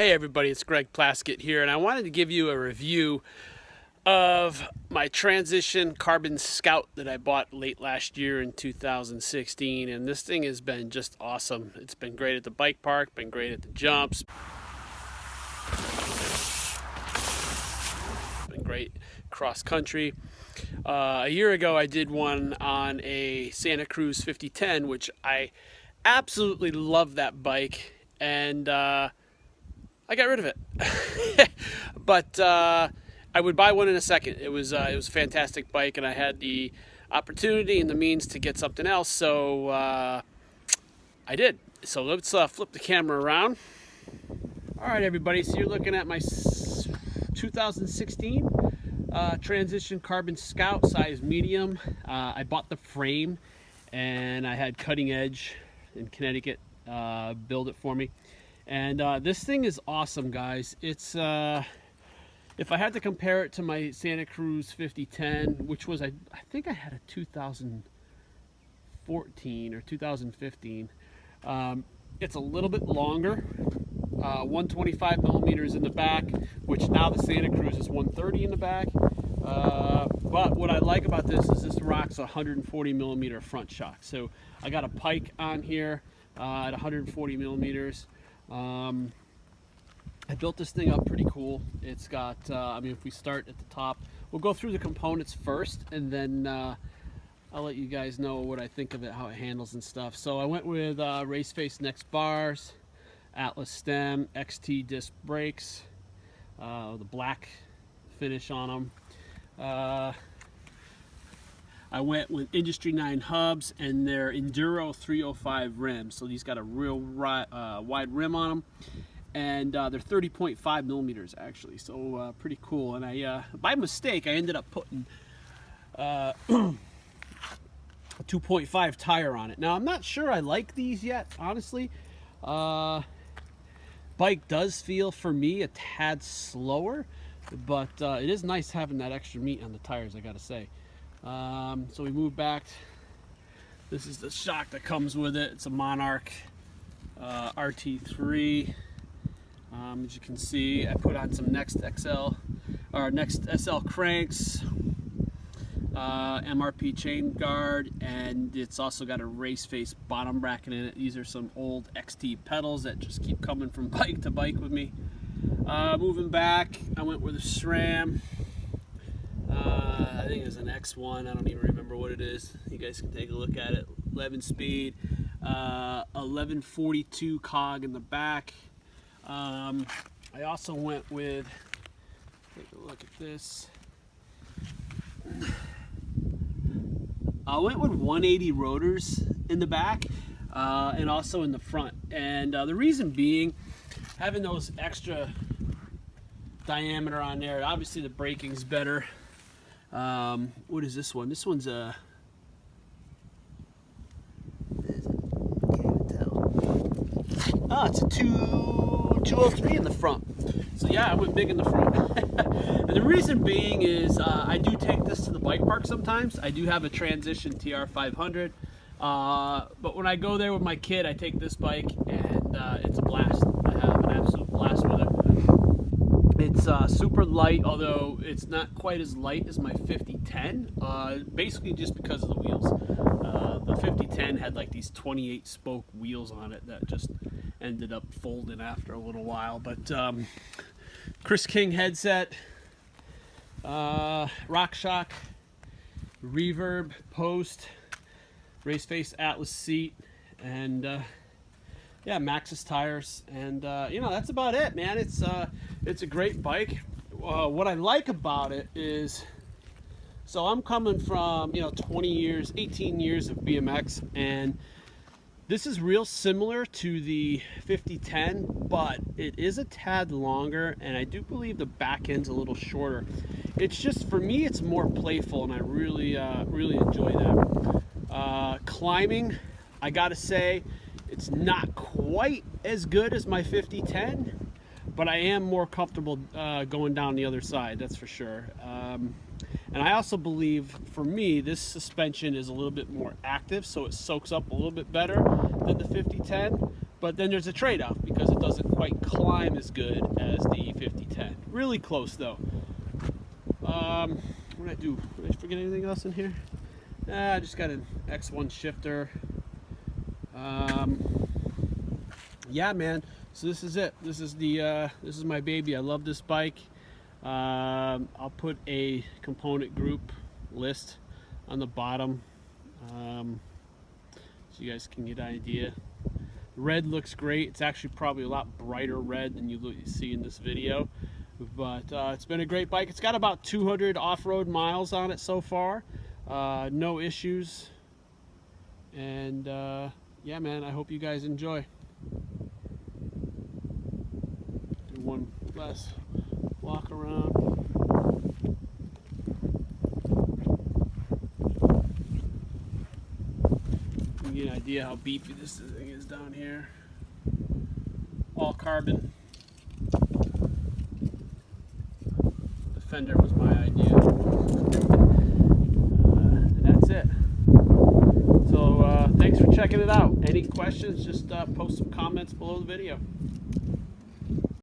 Hey everybody, it's Greg Plaskett here, and I wanted to give you a review of my Transition Carbon Scout that I bought late last year in 2016, and this thing has been just awesome. It's been great at the bike park, been great at the jumps, been great cross country. A year ago I did one on a Santa Cruz 5010, which I absolutely love that bike, and I got rid of it. But I would buy one in a second. It was a fantastic bike, and I had the opportunity and the means to get something else, so I did. So let's flip the camera around. All right, everybody, so you're looking at my 2016 Transition Carbon Scout, size medium. I bought the frame, and I had Cutting Edge in Connecticut build it for me. And this thing is awesome, guys. It's if I had to compare it to my Santa Cruz 5010, which was I think I had a 2014 or 2015. It's a little bit longer, 125 millimeters in the back, which now the Santa Cruz is 130 in the back. But what I like about this is this rocks a 140 millimeter front shock. So I got a Pike on here at 140 millimeters. I built this thing up pretty cool. It's got, I mean, if we start at the top, we'll go through the components first, and then I'll let you guys know what I think of it, how it handles and stuff. So I went with Raceface next bars, Atlas stem, XT disc brakes, the black finish on them. I went with Industry 9 hubs and their Enduro 305 rims. So these got a real wide rim on them, and they're 30.5 millimeters actually. So pretty cool. And I, by mistake, I ended up putting a 2.5 tire on it. Now I'm not sure I like these yet, honestly. Bike does feel for me a tad slower, but it is nice having that extra meat on the tires, I gotta say. So we move back. This is the shock that comes with it. It's a Monarch RT3. As you can see, I put on some Next SL cranks, MRP chain guard, and it's also got a Raceface bottom bracket in it. These are some old XT pedals that just keep coming from bike to bike with me. Moving back, I went with a SRAM. I think it's an X1. I don't even remember what it is. You guys can take a look at it. 11 speed, 1142 cog in the back. I also went with, take a look at this. I went with 180 rotors in the back and also in the front. And the reason being, having those extra diameter on there, obviously the braking's better. What is this one? This one's a, can't even tell. Oh, it's a 203 in the front. So yeah, I went big in the front. And the reason being is I do take this to the bike park sometimes. I do have a Transition TR500, but when I go there with my kid, I take this bike, and it's a blast. I have an absolute blast with it. It's super light, although it's not quite as light as my 5010, basically just because of the wheels. The 5010 had like these 28 spoke wheels on it that just ended up folding after a little while. But Chris King headset, Rockshox, reverb, post, Raceface Atlas seat, and yeah, Maxxis tires, and you know, that's about it, man. It's a great bike. What I like about it is, so I'm coming from, you know, 20 years, 18 years of BMX, and this is real similar to the 5010, but it is a tad longer, and I do believe the back end's a little shorter. It's just, for me, it's more playful, and I really enjoy that. Climbing, I gotta say, it's not quite as good as my 5010, but I am more comfortable going down the other side, that's for sure. And I also believe, for me, this suspension is a little bit more active, so it soaks up a little bit better than the 5010. But then there's a trade-off because it doesn't quite climb as good as the 5010. Really close though. What did I do? Did I forget anything else in here? I just got an X1 shifter. Yeah, man. So this is it. This is the this is my baby. I love this bike. I'll put a component group list on the bottom, so you guys can get an idea. Red looks great. It's actually probably a lot brighter red than you see in this video, but it's been a great bike. It's got about 200 off-road miles on it so far. No issues, and yeah, man, I hope you guys enjoy. Do one last walk around. You get an idea how beefy this thing is down here. All carbon. The fender was my idea. And that's it. So thanks for checking it out. Any questions, just post some comments below the video.